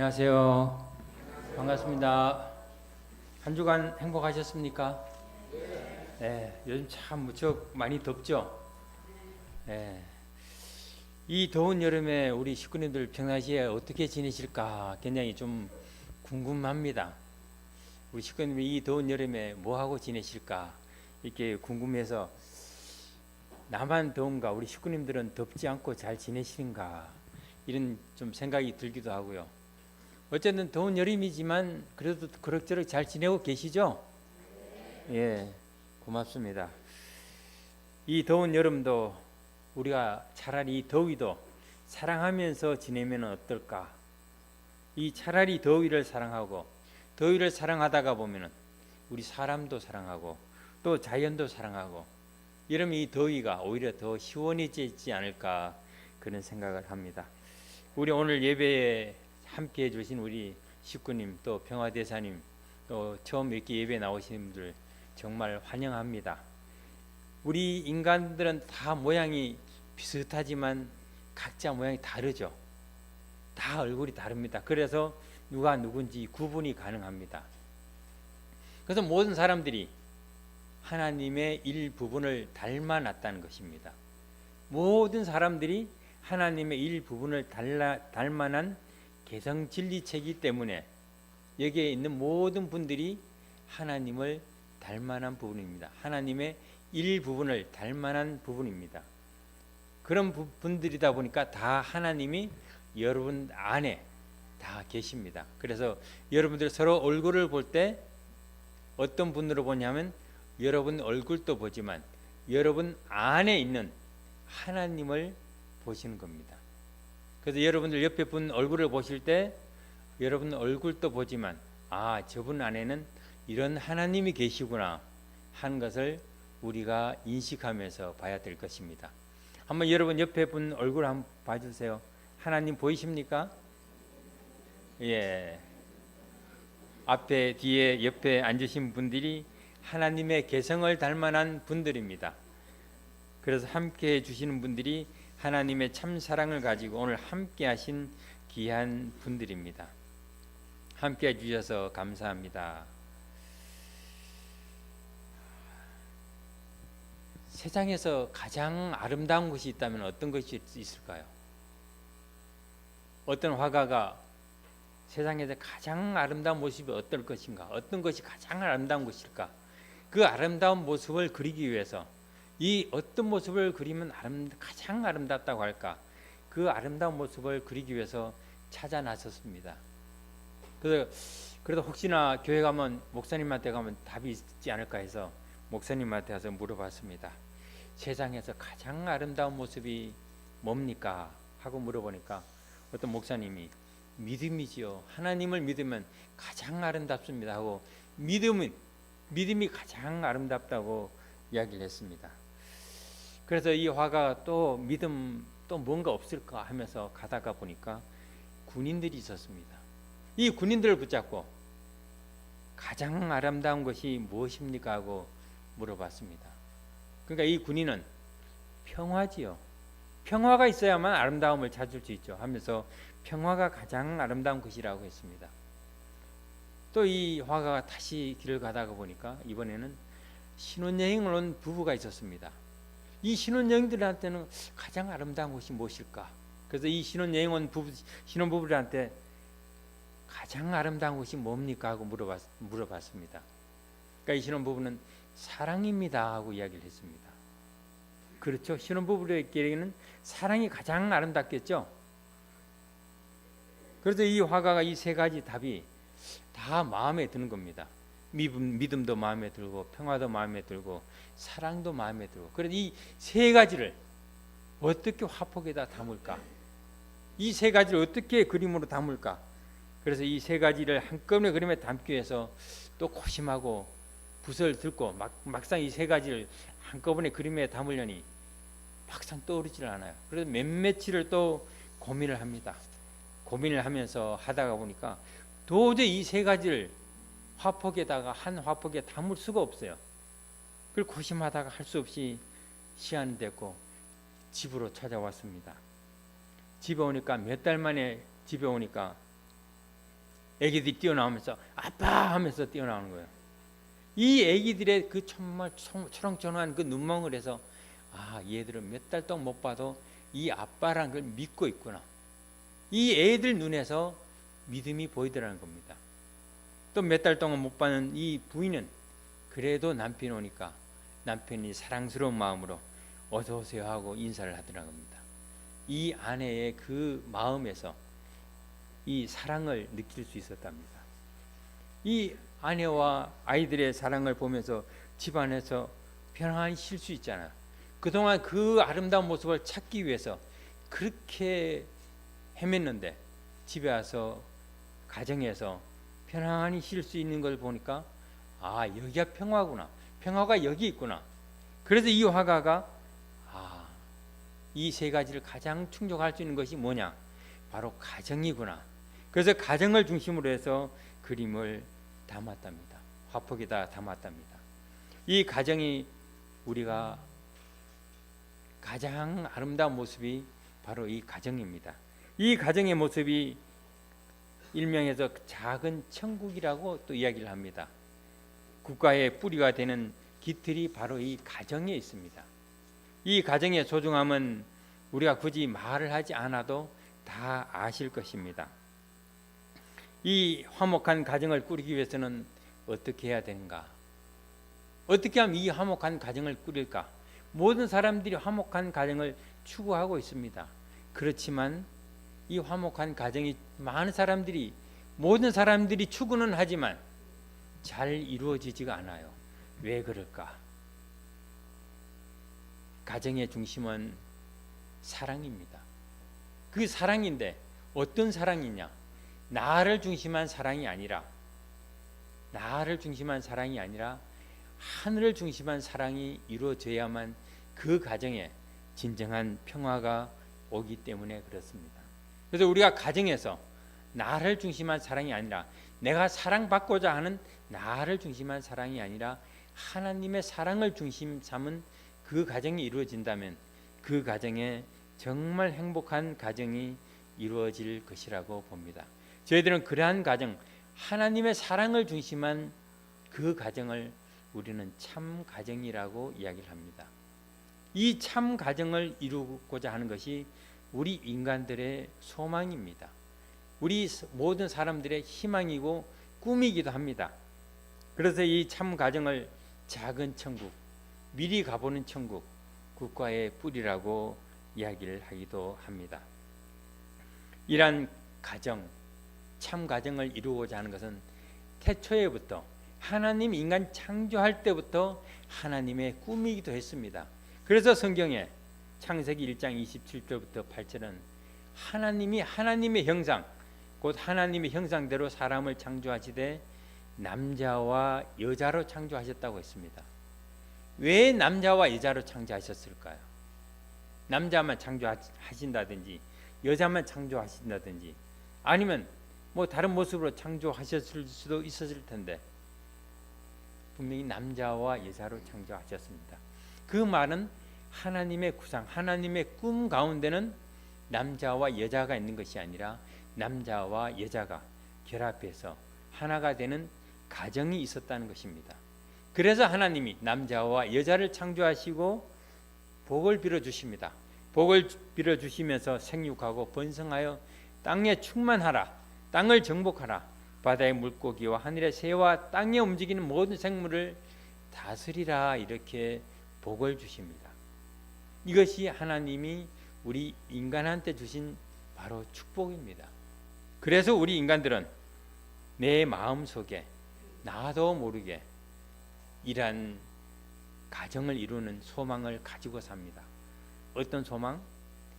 안녕하세요. 반갑습니다. 한 주간 행복하셨습니까? 네, 요즘 참 무척 많이 덥죠? 네, 이 더운 여름에 우리 식구님들 평상시에 어떻게 지내실까 굉장히 좀 궁금합니다. 우리 식구님들이 이 더운 여름에 뭐 하고 지내실까 이렇게 궁금해서 나만 더운가 우리 식구님들은 덥지 않고 잘 지내시는가 이런 좀 생각이 들기도 하고요. 어쨌든 더운 여름이지만 그래도 그럭저럭 잘 지내고 계시죠? 예, 고맙습니다. 이 더운 여름도 우리가 차라리 이 더위도 사랑하면서 지내면 어떨까? 이 차라리 더위를 사랑하고 더위를 사랑하다가 보면은 우리 사람도 사랑하고 또 자연도 사랑하고 이러면 이 더위가 오히려 더 시원해지지 않을까 그런 생각을 합니다. 우리 오늘 예배에 함께 해주신 우리 식구님 또 평화대사님 또 처음 이렇게 예배 나오신 분들 정말 환영합니다. 우리 인간들은 다 모양이 비슷하지만 각자 모양이 다르죠. 다 얼굴이 다릅니다. 그래서 누가 누군지 구분이 가능합니다. 그래서 모든 사람들이 하나님의 일부분을 닮아났다는 것입니다. 모든 사람들이 하나님의 일부분을 닮아난 개성 진리체이기 때문에 여기에 있는 모든 분들이 하나님을 닮아난 부분입니다. 하나님의 일부분을 닮아난 부분입니다. 그런 분들이다 보니까 다 하나님이 여러분 안에 다 계십니다. 그래서 여러분들 서로 얼굴을 볼 때 어떤 분으로 보냐면 여러분 얼굴도 보지만 여러분 안에 있는 하나님을 보시는 겁니다. 그래서 여러분들 옆에 분 얼굴을 보실 때 여러분 얼굴도 보지만 아 저분 안에는 이런 하나님이 계시구나 하는 것을 우리가 인식하면서 봐야 될 것입니다. 한번 여러분 옆에 분 얼굴 한번 봐주세요. 하나님 보이십니까? 예. 앞에 뒤에 옆에 앉으신 분들이 하나님의 개성을 닮아난 분들입니다. 그래서 함께 해주시는 분들이 하나님의 참 사랑을 가지고 오늘 함께 하신 귀한 분들입니다. 함께 해주셔서 감사합니다. 세상에서 가장 아름다운 것이 있다면 어떤 것이 있을까요? 어떤 화가가 세상에서 가장 아름다운 모습이 어떨 것인가? 어떤 것이 가장 아름다운 것일까? 그 아름다운 모습을 그리기 위해서 이 어떤 모습을 그리면 가장 아름답다고 할까? 그 아름다운 모습을 그리기 위해서 찾아 나섰습니다. 그래도 혹시나 교회 가면 목사님한테 가면 답이 있지 않을까 해서 목사님한테 가서 물어봤습니다. 세상에서 가장 아름다운 모습이 뭡니까? 하고 물어보니까 어떤 목사님이 믿음이지요. 하나님을 믿으면 가장 아름답습니다 하고 믿음이 가장 아름답다고 이야기를 했습니다. 그래서 이 화가 또 믿음 또 뭔가 없을까 하면서 가다가 보니까 군인들이 있었습니다. 이 군인들을 붙잡고 가장 아름다운 것이 무엇입니까 하고 물어봤습니다. 그러니까 이 군인은 평화지요. 평화가 있어야만 아름다움을 찾을 수 있죠 하면서 평화가 가장 아름다운 것이라고 했습니다. 또 이 화가가 다시 길을 가다가 보니까 이번에는 신혼여행을 온 부부가 있었습니다. 이 신혼여행들한테는 가장 아름다운 것이 무엇일까? 그래서 이 신혼여행 온 신혼부부들한테 가장 아름다운 것이 뭡니까? 하고 물어봤습니다. 그러니까 이 신혼부부는 사랑입니다 하고 이야기를 했습니다. 그렇죠. 신혼부부들에게는 사랑이 가장 아름답겠죠. 그래서 이 화가가 이 세 가지 답이 다 마음에 드는 겁니다. 믿음도 마음에 들고 평화도 마음에 들고 사랑도 마음에 들고 그래서 이 세 가지를 어떻게 화폭에다 담을까? 이 세 가지를 어떻게 그림으로 담을까? 그래서 이 세 가지를 한꺼번에 그림에 담기 위해서 또 고심하고 붓을 들고 막상 이 세 가지를 한꺼번에 그림에 담으려니 막상 떠오르질 않아요. 그래서 몇 며칠을 또 고민을 합니다. 고민을 하면서 하다가 보니까 도저히 이 세 가지를 화폭에다가 한 화폭에 담을 수가 없어요. 그걸 고심하다가 할 수 없이 시간이 됐고 집으로 찾아왔습니다. 집에 오니까 몇 달 만에 집에 오니까 애기들이 뛰어나오면서 아빠 하면서 뛰어나오는 거예요. 이 애기들의 그 정말 초롱초롱한 그 눈망울에서 얘들은 몇 달 동안 못 봐도 이 아빠라는 걸 믿고 있구나. 이 애들 눈에서 믿음이 보이더라는 겁니다. 또 몇 달 동안 못 봐는 이 부인은 그래도 남편이 오니까 남편이 사랑스러운 마음으로 어서 오세요 하고 인사를 하더라는 겁니다. 이 아내의 그 마음에서 이 사랑을 느낄 수 있었답니다. 이 아내와 아이들의 사랑을 보면서 집안에서 편안히 쉴 수 있잖아요. 그동안 그 아름다운 모습을 찾기 위해서 그렇게 헤맸는데 집에 와서 가정에서 편안히 쉴 수 있는 걸 보니까 여기가 평화구나. 평화가 여기 있구나. 그래서 이 화가가 이 세 가지를 가장 충족할 수 있는 것이 뭐냐? 바로 가정이구나. 그래서 가정을 중심으로 해서 그림을 담았답니다. 화폭에다 담았답니다. 이 가정이 우리가 가장 아름다운 모습이 바로 이 가정입니다. 이 가정의 모습이 일명에서 작은 천국이라고 또 이야기를 합니다. 국가의 뿌리가 되는 깃들이 바로 이 가정에 있습니다. 이 가정의 소중함은 우리가 굳이 말을 하지 않아도 다 아실 것입니다. 이 화목한 가정을 꾸리기 위해서는 어떻게 해야 되는가? 어떻게 하면 이 화목한 가정을 꾸릴까? 모든 사람들이 화목한 가정을 추구하고 있습니다. 그렇지만 이 화목한 가정이 모든 사람들이 추구는 하지만 잘 이루어지지가 않아요. 왜 그럴까? 가정의 중심은 사랑입니다. 그 사랑인데 어떤 사랑이냐? 나를 중심한 사랑이 아니라 하늘을 중심한 사랑이 이루어져야만 그 가정에 진정한 평화가 오기 때문에 그렇습니다. 그래서 우리가 가정에서 나를 중심한 사랑이 아니라 내가 사랑받고자 하는 나를 중심한 사랑이 아니라 하나님의 사랑을 중심 삼은 그 가정이 이루어진다면 그 가정에 정말 행복한 가정이 이루어질 것이라고 봅니다. 저희들은 그러한 가정, 하나님의 사랑을 중심한 그 가정을 우리는 참 가정이라고 이야기를 합니다. 이 참 가정을 이루고자 하는 것이 우리 인간들의 소망입니다. 우리 모든 사람들의 희망이고 꿈이기도 합니다. 그래서 이 참 가정을 작은 천국, 미리 가보는 천국, 국가의 뿌리라고 이야기를 하기도 합니다. 이러한 가정, 참 가정을 이루고자 하는 것은 태초에부터 하나님 인간 창조할 때부터 하나님의 꿈이기도 했습니다. 그래서 성경에 창세기 1장 27절부터 8절은 하나님이 하나님의 형상, 곧 하나님의 형상대로 사람을 창조하시되 남자와 여자로 창조하셨다고 했습니다. 왜 남자와 여자로 창조하셨을까요? 남자만 창조하신다든지 여자만 창조하신다든지 아니면 다른 모습으로 창조하셨을 수도 있었을 텐데 분명히 남자와 여자로 창조하셨습니다. 그 말은 하나님의 구상, 하나님의 꿈 가운데는 남자와 여자가 있는 것이 아니라 남자와 여자가 결합해서 하나가 되는 가정이 있었다는 것입니다. 그래서 하나님이 남자와 여자를 창조하시고 복을 빌어주십니다. 복을 빌어주시면서 생육하고 번성하여 땅에 충만하라, 땅을 정복하라, 바다의 물고기와 하늘의 새와 땅에 움직이는 모든 생물을 다스리라, 이렇게 복을 주십니다. 이것이 하나님이 우리 인간한테 주신 바로 축복입니다. 그래서 우리 인간들은 내 마음속에 나도 모르게 이러한 가정을 이루는 소망을 가지고 삽니다. 어떤 소망?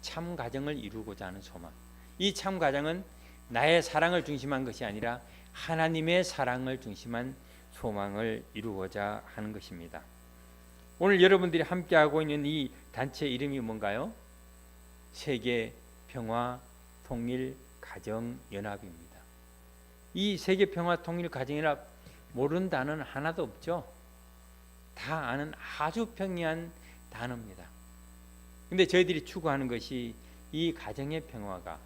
참 가정을 이루고자 하는 소망. 이 참 가정은 나의 사랑을 중심한 것이 아니라 하나님의 사랑을 중심한 소망을 이루고자 하는 것입니다. 오늘 여러분들이 함께하고 있는 이 단체 이름이 뭔가요? 세계 평화 통일 가정 연합입니다. 이 세계 평화 통일 가정 연합 모르는 단어는 하나도 없죠. 다 아는 아주 평이한 단어입니다. 근데 저희들이 추구하는 것이 이 가정의 평화가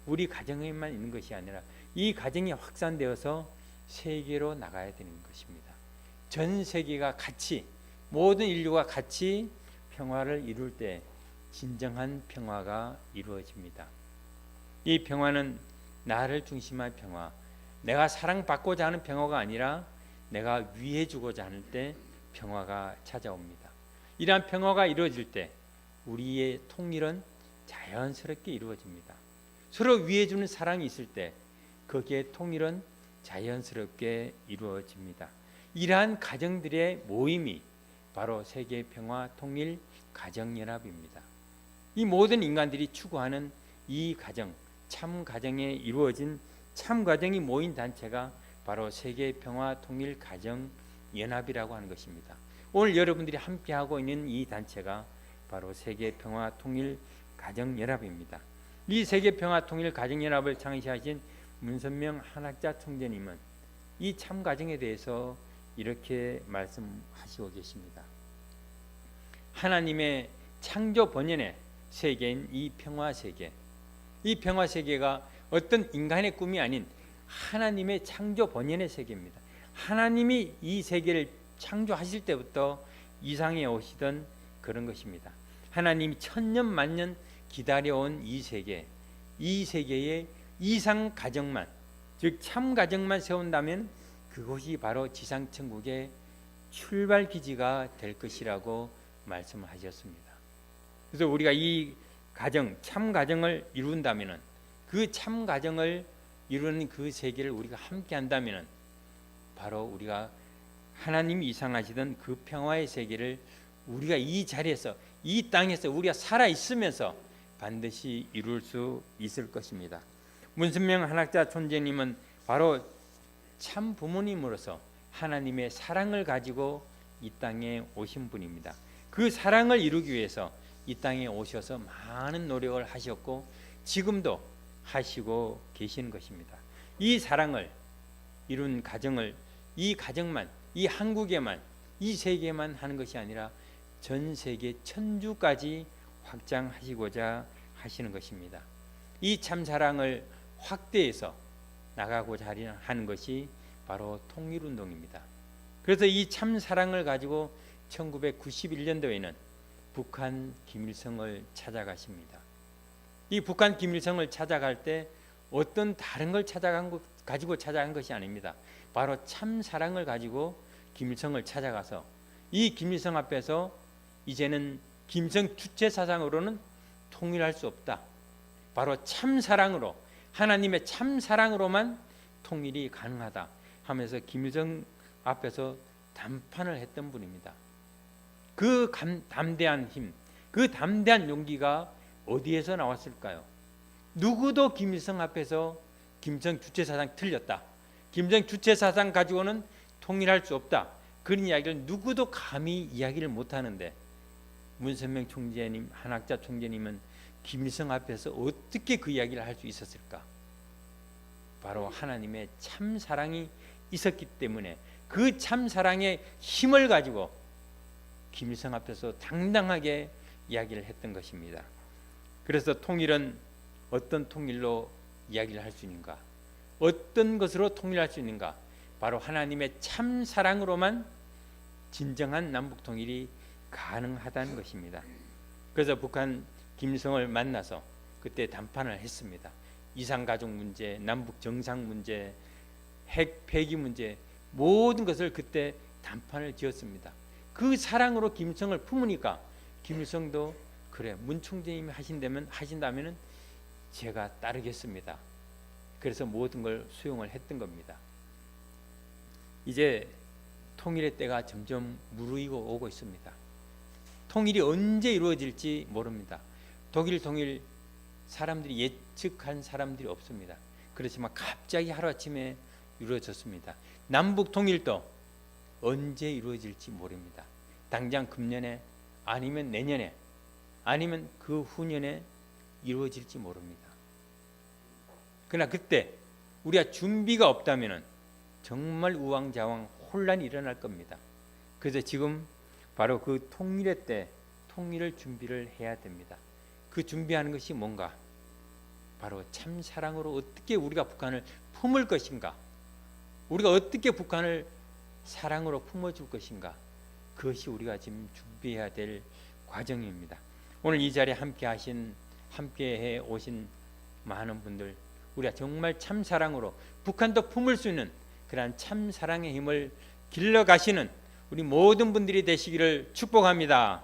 우리 가정에만 있는 것이 아니라 이 가정이 확산되어서 세계로 나가야 되는 것입니다. 전 세계가 같이, 모든 인류가 같이 평화를 이룰 때 진정한 평화가 이루어집니다. 이 평화는 나를 중심한 평화, 내가 사랑받고자 하는 평화가 아니라 내가 위해주고자 할 때 평화가 찾아옵니다. 이러한 평화가 이루어질 때 우리의 통일은 자연스럽게 이루어집니다. 서로 위해주는 사랑이 있을 때 거기에 통일은 자연스럽게 이루어집니다. 이러한 가정들의 모임이 바로 세계 평화 통일 가정연합입니다. 이 모든 인간들이 추구하는 이 가정, 참 가정에 이루어진 참 가정이 모인 단체가 바로 세계 평화 통일 가정 연합이라고 하는 것입니다. 오늘 여러분들이 함께하고 있는 이 단체가 바로 세계 평화 통일 가정 연합입니다. 이 세계 평화 통일 가정 연합을 창시하신 문선명 한학자 총재님은 이 참 가정에 대해서 이렇게 말씀하시고 계십니다. 하나님의 창조 본연의 세계인 이 평화 세계, 이 평화 세계가 어떤 인간의 꿈이 아닌 하나님의 창조 본연의 세계입니다. 하나님이 이 세계를 창조하실 때부터 이상해 오시던 그런 것입니다. 하나님이 천년 만년 기다려온 이 세계, 이 세계의 이상 가정만, 즉 참 가정만 세운다면 그곳이 바로 지상천국의 출발 기지가 될 것이라고 말씀을 하셨습니다. 그래서 우리가 이 가정, 참 가정을 이룬다면, 그 참 가정을 이루는 그 세계를 우리가 함께 한다면 바로 우리가 하나님이 이상하시던 그 평화의 세계를 우리가 이 자리에서, 이 땅에서 우리가 살아 있으면서 반드시 이룰 수 있을 것입니다. 문선명 한학자 총재님은 바로 참 부모님으로서 하나님의 사랑을 가지고 이 땅에 오신 분입니다. 그 사랑을 이루기 위해서 이 땅에 오셔서 많은 노력을 하셨고 지금도 하시고 계시는 것입니다. 이 사랑을 이룬 가정을, 이 가정만, 이 한국에만, 이 세계만 하는 것이 아니라 전 세계 천주까지 확장하시고자 하시는 것입니다. 이 참 사랑을 확대해서 나가고자 하는 것이 바로 통일운동입니다. 그래서 이 참 사랑을 가지고 1991년도에는 북한 김일성을 찾아가십니다. 이 북한 김일성을 찾아갈 때 어떤 다른 걸 가지고 찾아간 것이 아닙니다. 바로 참 사랑을 가지고 김일성을 찾아가서 이 김일성 앞에서 이제는 김일성 주체 사상으로는 통일할 수 없다. 바로 참 사랑으로, 하나님의 참 사랑으로만 통일이 가능하다 하면서 김일성 앞에서 담판을 했던 분입니다. 그 담대한 힘, 그 담대한 용기가 어디에서 나왔을까요? 누구도 김일성 앞에서 김일성 주체 사상 틀렸다, 김일성 주체 사상 가지고는 통일할 수 없다, 그런 이야기를 누구도 감히 이야기를 못하는데 문선명 총재님, 한학자 총재님은 김일성 앞에서 어떻게 그 이야기를 할 수 있었을까? 바로 하나님의 참 사랑이 있었기 때문에 그 참 사랑의 힘을 가지고 김일성 앞에서 당당하게 이야기를 했던 것입니다. 그래서 통일은 어떤 통일로 이야기를 할 수 있는가? 어떤 것으로 통일할 수 있는가? 바로 하나님의 참 사랑으로만 진정한 남북 통일이 가능하다는 것입니다. 그래서 북한 김일성을 만나서 그때 담판을 했습니다. 이산가족 문제, 남북 정상 문제, 핵 폐기 문제, 모든 것을 그때 담판을 지었습니다. 그 사랑으로 김일성을 품으니까 김일성도 그래, 문 총재님이 하신다면 제가 따르겠습니다. 그래서 모든 걸 수용을 했던 겁니다. 이제 통일의 때가 점점 무르익어 오고 있습니다. 통일이 언제 이루어질지 모릅니다. 독일 통일 사람들이 예측한 사람들이 없습니다. 그렇지만 갑자기 하루아침에 이루어졌습니다. 남북 통일도 언제 이루어질지 모릅니다. 당장 금년에, 아니면 내년에, 아니면 그 후년에 이루어질지 모릅니다. 그러나 그때 우리가 준비가 없다면 정말 우왕좌왕 혼란이 일어날 겁니다. 그래서 지금 바로 그 통일의 때 통일을 준비를 해야 됩니다. 그 준비하는 것이 뭔가? 바로 참 사랑으로 어떻게 우리가 북한을 품을 것인가, 우리가 어떻게 북한을 사랑으로 품어줄 것인가, 그것이 우리가 지금 준비해야 될 과정입니다. 오늘 이 자리에 함께해 오신 많은 분들, 우리가 정말 참 사랑으로 북한도 품을 수 있는 그러한 참 사랑의 힘을 길러가시는 우리 모든 분들이 되시기를 축복합니다.